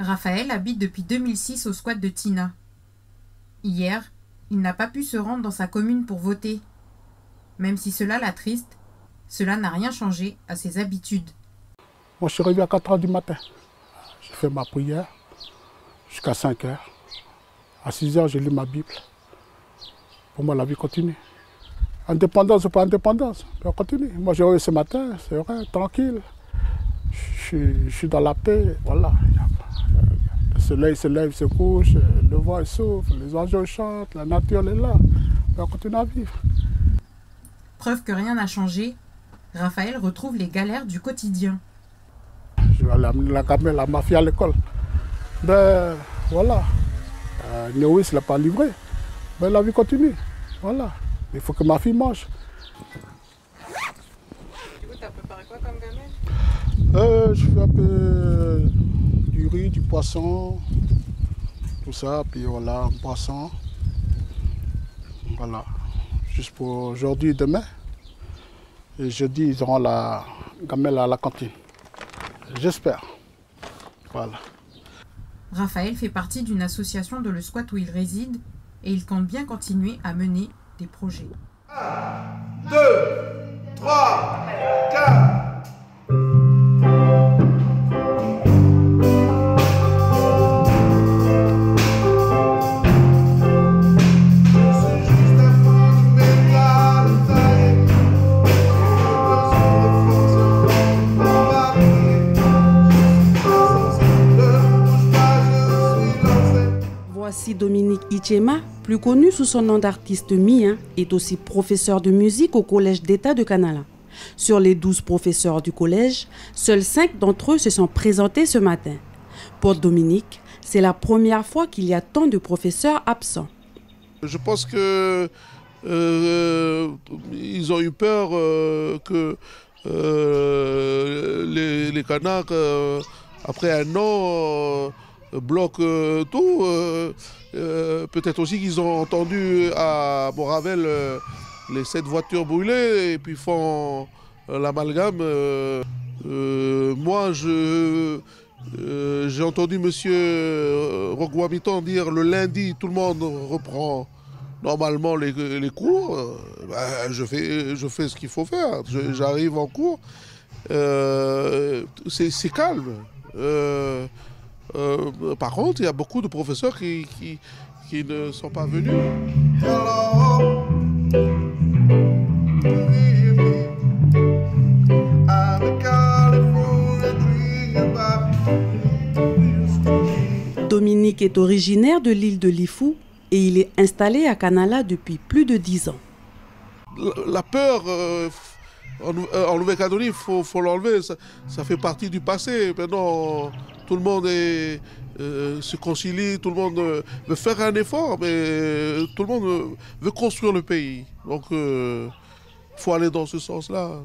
Raphaël habite depuis 2006 au squat de Tina. Hier, il n'a pas pu se rendre dans sa commune pour voter. Même si cela l'attriste, cela n'a rien changé à ses habitudes. Moi, je suis arrivé à 4 h du matin. J'ai fait ma prière jusqu'à 5 h. À 6 h, j'ai lu ma Bible. Pour moi, la vie continue. Indépendance ou pas indépendance, on continue. Moi, j'ai réveillé ce matin, c'est vrai, tranquille. Je suis dans la paix, voilà. Le soleil se lève, se couche, le vent souffle, les oiseaux chantent, la nature est là. On continue à vivre. Preuve que rien n'a changé, Raphaël retrouve les galères du quotidien. Je vais aller amener la gamelle à ma fille à l'école. Ben voilà. Néoïs ne l'a pas livré. Ben la vie continue. Voilà. Il faut que ma fille mange. Du coup, tu as préparé quoi comme gamelle? Je fais un peu du riz, du poisson, tout ça, puis voilà, un poisson. Voilà. Juste pour aujourd'hui et demain. Et jeudi, ils auront la gamelle à la cantine. J'espère. Voilà. Raphaël fait partie d'une association de le squat où il réside et il compte bien continuer à mener des projets. 1, 2, 3, 4. Voici Dominique Ichema, plus connu sous son nom d'artiste Mia, est aussi professeur de musique au Collège d'État de Canala. Sur les 12 professeurs du collège, seuls 5 d'entre eux se sont présentés ce matin. Pour Dominique, c'est la première fois qu'il y a tant de professeurs absents. Je pense que ils ont eu peur que les Kanaks, après un an, bloquent tout. Peut-être aussi qu'ils ont entendu à Moravel les 7 voitures brûlées et puis font l'amalgame. Moi, j'ai entendu M. Roguamitan dire le lundi, tout le monde reprend normalement les cours. Je fais ce qu'il faut faire. J'arrive en cours. C'est calme. Par contre, il y a beaucoup de professeurs qui ne sont pas venus. Dominique est originaire de l'île de Lifou et il est installé à Canala depuis plus de 10 ans. La peur en Nouvelle-Calédonie, il faut l'enlever. Ça fait partie du passé. Maintenant, tout le monde se concilie, tout le monde veut faire un effort, mais tout le monde veut construire le pays. Donc, il faut aller dans ce sens-là.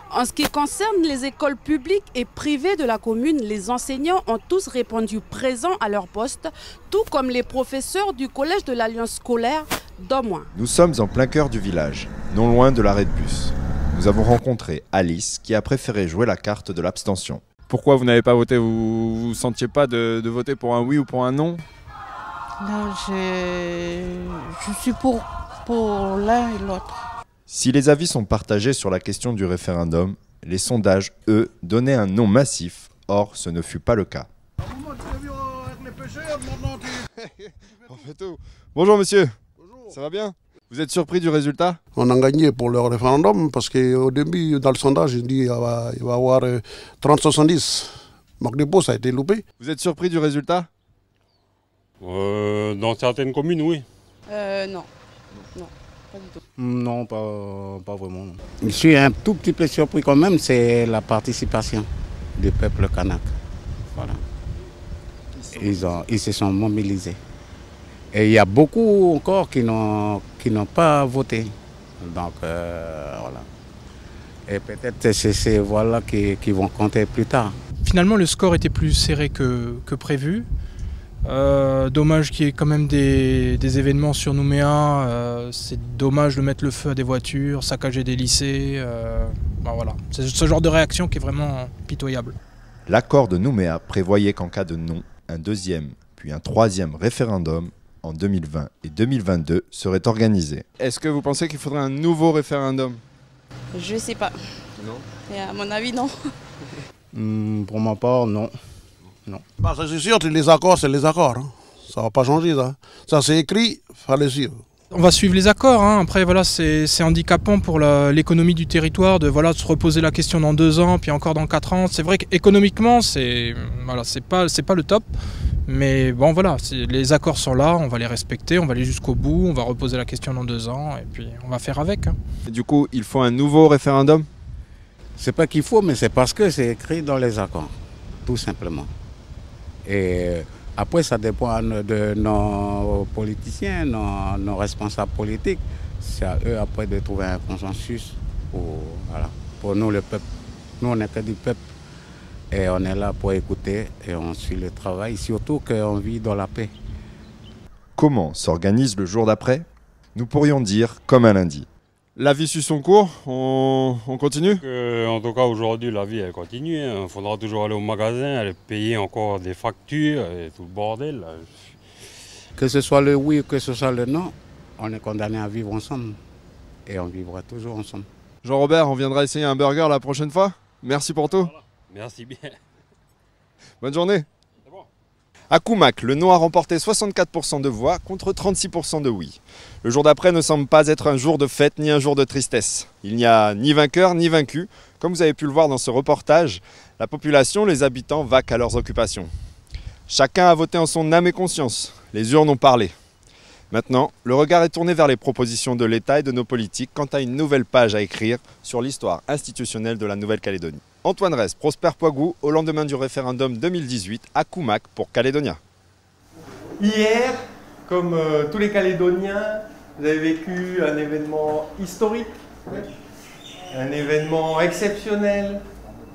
En ce qui concerne les écoles publiques et privées de la commune, les enseignants ont tous répondu présents à leur poste, tout comme les professeurs du collège de l'Alliance scolaire d'Omoin. Nous sommes en plein cœur du village, non loin de l'arrêt de bus. Nous avons rencontré Alice qui a préféré jouer la carte de l'abstention. Pourquoi vous n'avez pas voté? Vous ne sentiez pas de voter pour un oui ou pour un non? Non, je suis pour l'un et l'autre. Si les avis sont partagés sur la question du référendum, les sondages, eux, donnaient un non massif. Or, ce ne fut pas le cas. Bonjour monsieur. Bonjour. Ça va bien? Vous êtes surpris du résultat? On a gagné pour le référendum parce qu'au début, dans le sondage, il dit qu'il va y avoir 30-70. Marc Dépôt, ça a été loupé. Vous êtes surpris du résultat? Dans certaines communes, oui. Non. Non, pas du tout. Non, pas vraiment. Non. Je suis un tout petit peu surpris quand même, c'est la participation du peuple kanak. Voilà. Ils se sont mobilisés. Et il y a beaucoup encore qui n'ont pas voté. Donc voilà. Et peut-être c'est ces voix-là qui vont compter plus tard. Finalement, le score était plus serré que prévu. Dommage qu'il y ait quand même des événements sur Nouméa. C'est dommage de mettre le feu à des voitures, saccager des lycées. Voilà. C'est ce genre de réaction qui est vraiment pitoyable. L'accord de Nouméa prévoyait qu'en cas de non, un deuxième, puis un troisième référendum en 2020 et 2022 seraient organisés. Est-ce que vous pensez qu'il faudrait un nouveau référendum? Je sais pas. Non. Et à mon avis, non. Pour ma part, non. Non. Bah, ça c'est sûr, les accords, c'est les accords. Hein. Ça va pas changer, ça. Ça c'est écrit, fallait suivre. On va suivre les accords. Hein. Après, voilà, c'est handicapant pour l'économie du territoire de se reposer la question dans 2 ans, puis encore dans 4 ans. C'est vrai qu'économiquement, c'est pas le top. Mais bon, voilà, les accords sont là, on va les respecter, on va aller jusqu'au bout, on va reposer la question dans 2 ans, et puis on va faire avec. Hein. Et du coup, il faut un nouveau référendum? C'est pas qu'il faut, mais c'est parce que c'est écrit dans les accords, tout simplement. Et après, ça dépend de nos politiciens, nos responsables politiques. C'est à eux après de trouver un consensus pour nous, le peuple. Nous, on n'est que du peuple. Et on est là pour écouter et on suit le travail, surtout qu'on vit dans la paix. Comment s'organise le jour d'après? Nous pourrions dire comme un lundi. La vie suit son cours, on continue? En tout cas, aujourd'hui, la vie, elle continue. Il faudra toujours aller au magasin, aller payer encore des factures et tout le bordel. Là. Que ce soit le oui ou que ce soit le non, on est condamné à vivre ensemble. Et on vivra toujours ensemble. Jean-Robert, on viendra essayer un burger la prochaine fois. Merci pour tout. Voilà. Merci bien. Bonne journée. À Koumak, le non a remporté 64% de voix contre 36% de oui. Le jour d'après ne semble pas être un jour de fête ni un jour de tristesse. Il n'y a ni vainqueur ni vaincu. Comme vous avez pu le voir dans ce reportage, la population, les habitants vaquent à leurs occupations. Chacun a voté en son âme et conscience. Les urnes ont parlé. Maintenant, le regard est tourné vers les propositions de l'État et de nos politiques quant à une nouvelle page à écrire sur l'histoire institutionnelle de la Nouvelle-Calédonie. Antoine Ress, Prosper Poigou, au lendemain du référendum 2018 à Koumak pour Calédonia. Hier, comme tous les Calédoniens, vous avez vécu un événement historique, un événement exceptionnel,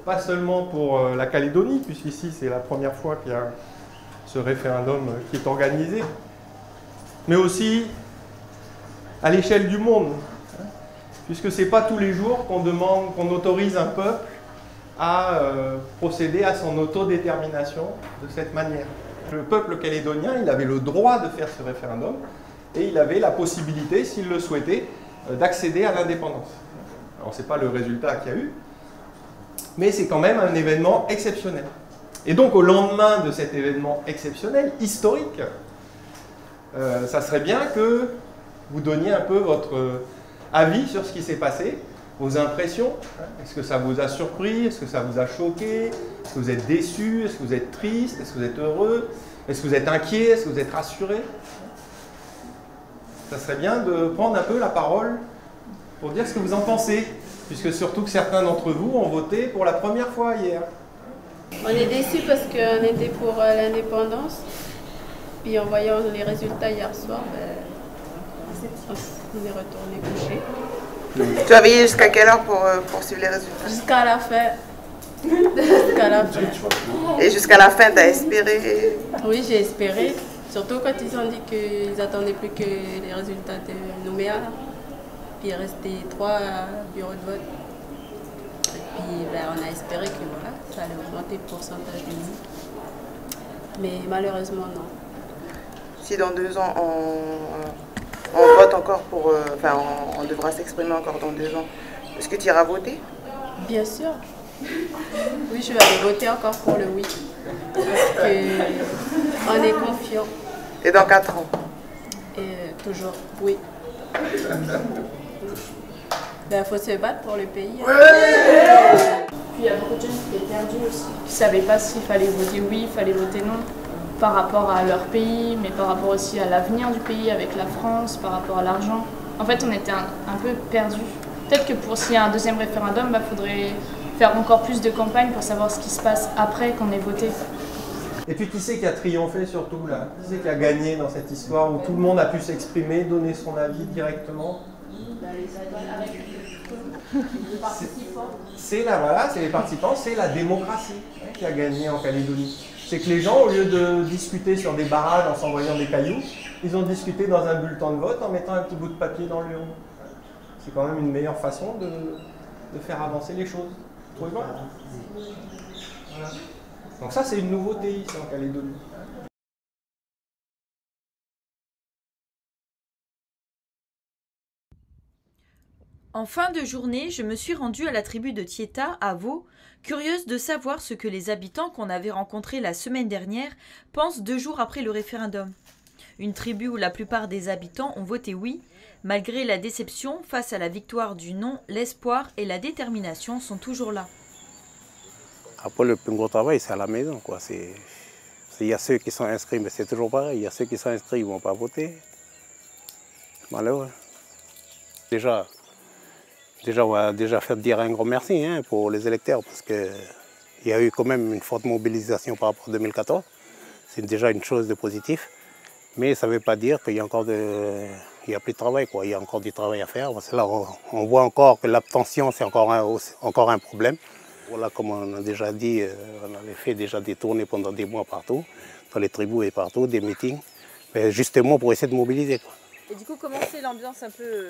pas seulement pour la Calédonie, puisqu'ici c'est la première fois qu'il y a ce référendum qui est organisé, mais aussi à l'échelle du monde, puisque ce n'est pas tous les jours qu'on autorise un peuple à procéder à son autodétermination de cette manière. Le peuple calédonien, il avait le droit de faire ce référendum et il avait la possibilité, s'il le souhaitait, d'accéder à l'indépendance. Alors ce n'est pas le résultat qu'il y a eu, mais c'est quand même un événement exceptionnel. Et donc au lendemain de cet événement exceptionnel, historique, ça serait bien que vous donniez un peu votre avis sur ce qui s'est passé, vos impressions. Est-ce que ça vous a surpris? Est-ce que ça vous a choqué? Est-ce que vous êtes déçu? Est-ce que vous êtes triste? Est-ce que vous êtes heureux? Est-ce que vous êtes inquiet? Est-ce que vous êtes rassuré? Ça serait bien de prendre un peu la parole pour dire ce que vous en pensez, puisque surtout que certains d'entre vous ont voté pour la première fois hier. On est déçus parce qu'on était pour l'indépendance, puis en voyant les résultats hier soir, on est retourné coucher. Tu as veillé jusqu'à quelle heure pour suivre les résultats? Jusqu'à la fin. Jusqu'à la fin. Et jusqu'à la fin, tu as espéré? Oui, j'ai espéré. Surtout quand ils ont dit qu'ils n'attendaient plus que les résultats de Nouméa. Puis il restait 3 bureaux de vote. Et puis on a espéré que voilà, ça allait augmenter le pourcentage de oui. Mais malheureusement, non. Si dans 2 ans, on vote encore pour... on devra s'exprimer encore dans 2 ans, est-ce que tu iras voter? Bien sûr. Oui, je vais aller voter encore pour le oui. Parce qu'on est confiant. Et dans 4 ans? Et toujours, oui. Il faut se battre pour le pays. Puis il y a beaucoup de gens qui étaient perdus aussi, qui ne savaient pas s'il fallait voter oui, il fallait voter non, par rapport à leur pays, mais par rapport aussi à l'avenir du pays avec la France, par rapport à l'argent. En fait, on était un peu perdus. Peut-être que s'il y a un deuxième référendum, il faudrait faire encore plus de campagne pour savoir ce qui se passe après qu'on ait voté. Et puis qui c'est qui a triomphé surtout là? Qui c'est qui a gagné dans cette histoire où tout le monde a pu s'exprimer, donner son avis directement? C'est les participants, c'est la démocratie qui a gagné en Calédonie. C'est que les gens, au lieu de discuter sur des barrages en s'envoyant des cailloux, ils ont discuté dans un bulletin de vote en mettant un petit bout de papier dans l'urne. C'est quand même une meilleure façon de faire avancer les choses. Vous trouvez pas? Voilà. Donc ça, c'est une nouveauté ici en Calédonie. En fin de journée, je me suis rendue à la tribu de Tieta, à Vaud, curieuse de savoir ce que les habitants qu'on avait rencontrés la semaine dernière pensent 2 jours après le référendum. Une tribu où la plupart des habitants ont voté oui. Malgré la déception face à la victoire du non, l'espoir et la détermination sont toujours là. Après, le plus gros travail, c'est à la maison, quoi. Il y a ceux qui sont inscrits, mais c'est toujours pareil. Il y a ceux qui sont inscrits, ils ne vont pas voter. Malheureux. Déjà, on va faire dire un grand merci pour les électeurs, parce qu'il y a eu quand même une forte mobilisation par rapport à 2014. C'est déjà une chose de positif. Mais ça ne veut pas dire qu'il y a encore il y a plus de travail, quoi. Il y a encore du travail à faire. Parce que là, on voit encore que l'abstention, c'est encore un problème. Voilà, comme on a déjà dit, on avait fait déjà des tournées pendant des mois partout, dans les tribus et partout, des meetings, mais justement pour essayer de mobiliser, quoi. Et du coup, comment c'est l'ambiance un peu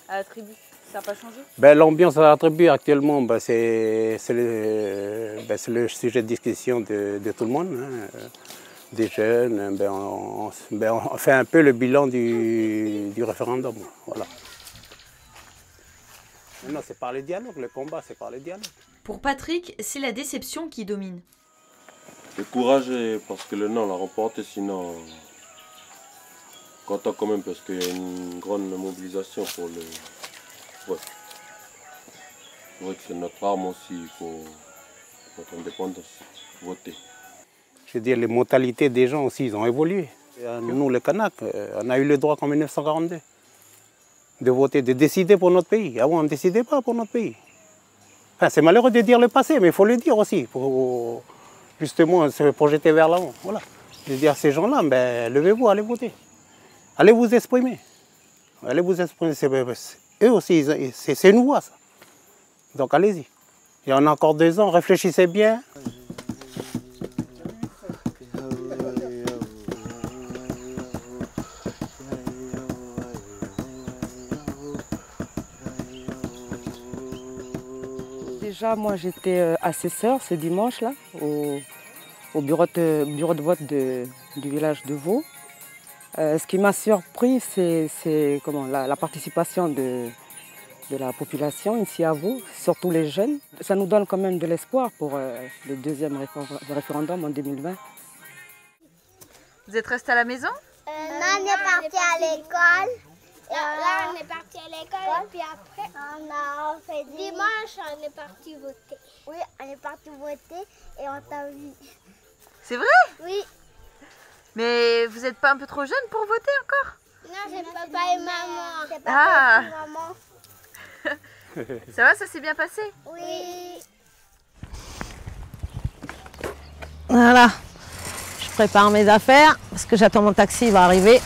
à la tribu? Ça n'a pas changé? L'ambiance à la tribu actuellement, c'est le sujet de discussion de tout le monde. Des jeunes, on fait un peu le bilan du référendum. Voilà. Non, c'est par le dialogue, le combat, c'est par le dialogue. Pour Patrick, c'est la déception qui domine. Le courage, parce que le non l'a remporté, sinon, content quand même, parce qu'il y a une grande mobilisation pour le vote. C'est vrai que c'est notre arme aussi pour notre indépendance, voter. Je veux dire, les mentalités des gens aussi, ils ont évolué. Nous, les Kanaks, on a eu le droit en 1942 de voter, de décider pour notre pays. Avant, on ne décidait pas pour notre pays. Enfin, c'est malheureux de dire le passé, mais il faut le dire aussi, pour justement se projeter vers l'avant. Voilà. Je veux dire à ces gens-là, levez-vous, allez voter. Allez vous exprimer. Allez vous exprimer. Eux aussi, c'est une voix, ça. Donc allez-y. Il y en a encore 2 ans, réfléchissez bien. Déjà, moi j'étais assesseur ce dimanche-là, au bureau de vote du village de Vaud. Ce qui m'a surpris, c'est la participation de la population ici à Vaud, surtout les jeunes. Ça nous donne quand même de l'espoir pour le 2e référendum en 2020. Vous êtes resté à la maison? Non, on est parti à l'école. Là, on est parti à l'école, puis après, on a fait dimanche, on est parti voter. Oui, on est parti voter et on t'a vu. C'est vrai? Oui. Mais vous n'êtes pas un peu trop jeune pour voter encore? Non, c'est papa et maman. C'est papa et maman. Ça va, ça s'est bien passé? Oui. Voilà, je prépare mes affaires parce que j'attends mon taxi, il va arriver.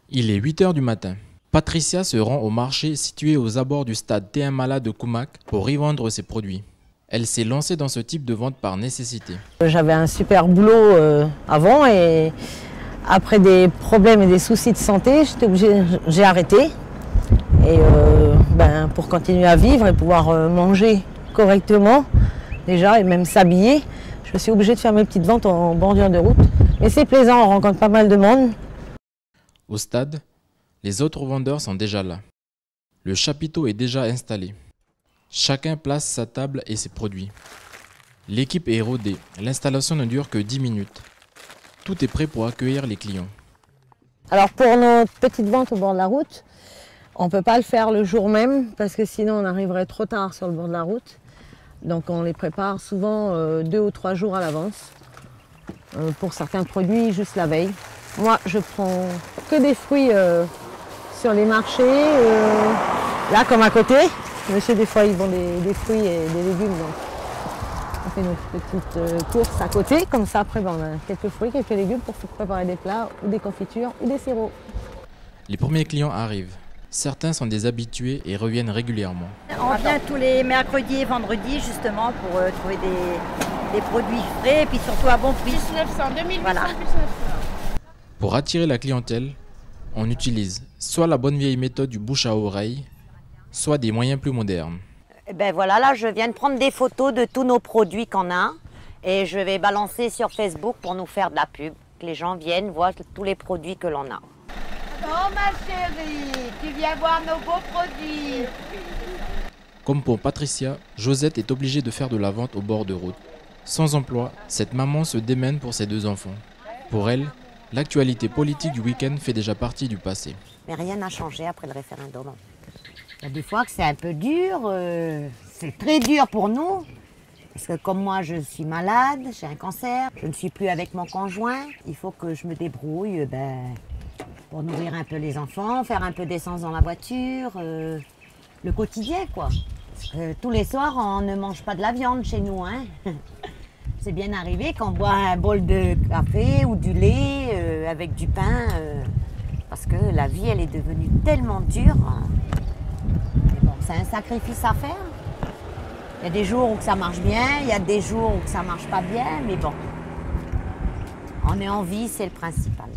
Il est 8 h du matin. Patricia se rend au marché situé aux abords du stade T1 Mala de Koumak pour y vendre ses produits. Elle s'est lancée dans ce type de vente par nécessité. J'avais un super boulot avant et après des problèmes et des soucis de santé, j'ai arrêté. Et pour continuer à vivre et pouvoir manger correctement déjà et même s'habiller, je suis obligée de faire mes petites ventes en bordure de route. Mais c'est plaisant, on rencontre pas mal de monde. Au stade, les autres vendeurs sont déjà là. Le chapiteau est déjà installé. Chacun place sa table et ses produits. L'équipe est rodée. L'installation ne dure que 10 minutes. Tout est prêt pour accueillir les clients. Alors pour notre petite vente au bord de la route, on ne peut pas le faire le jour même parce que sinon on arriverait trop tard sur le bord de la route. Donc on les prépare souvent 2 ou 3 jours à l'avance. Pour certains produits, juste la veille. Moi, je prends que des fruits sur les marchés. Là, comme à côté, monsieur, des fois, ils vendent des fruits et des légumes. Donc, on fait nos petites courses à côté. Comme ça, après, on a quelques fruits, quelques légumes pour préparer des plats ou des confitures ou des sirops. Les premiers clients arrivent. Certains sont des habitués et reviennent régulièrement. On vient tous les mercredis et vendredis, justement, pour trouver des produits frais et puis surtout à bon prix. 1900, 2800 voilà. Plus 900. Pour attirer la clientèle, on utilise soit la bonne vieille méthode du bouche à oreille, soit des moyens plus modernes. Ben voilà, là je viens de prendre des photos de tous nos produits qu'on a et je vais balancer sur Facebook pour nous faire de la pub. Que les gens viennent, voient tous les produits que l'on a. Non, ma chérie, tu viens voir nos beaux produits. Comme pour Patricia, Josette est obligée de faire de la vente au bord de route. Sans emploi, cette maman se démène pour ses 2 enfants. Pour elle, l'actualité politique du week-end fait déjà partie du passé. Mais rien n'a changé après le référendum. Il y a des fois que c'est un peu dur, c'est très dur pour nous. Parce que comme moi, je suis malade, j'ai un cancer, je ne suis plus avec mon conjoint. Il faut que je me débrouille pour nourrir un peu les enfants, faire un peu d'essence dans la voiture, le quotidien, quoi. Parce que tous les soirs, on ne mange pas de la viande chez nous, hein. C'est bien arrivé qu'on boit un bol de café ou du lait avec du pain, parce que la vie, elle est devenue tellement dure. Mais bon, c'est un sacrifice à faire. Il y a des jours où ça marche bien, il y a des jours où ça marche pas bien, mais bon, on est en vie, c'est le principal.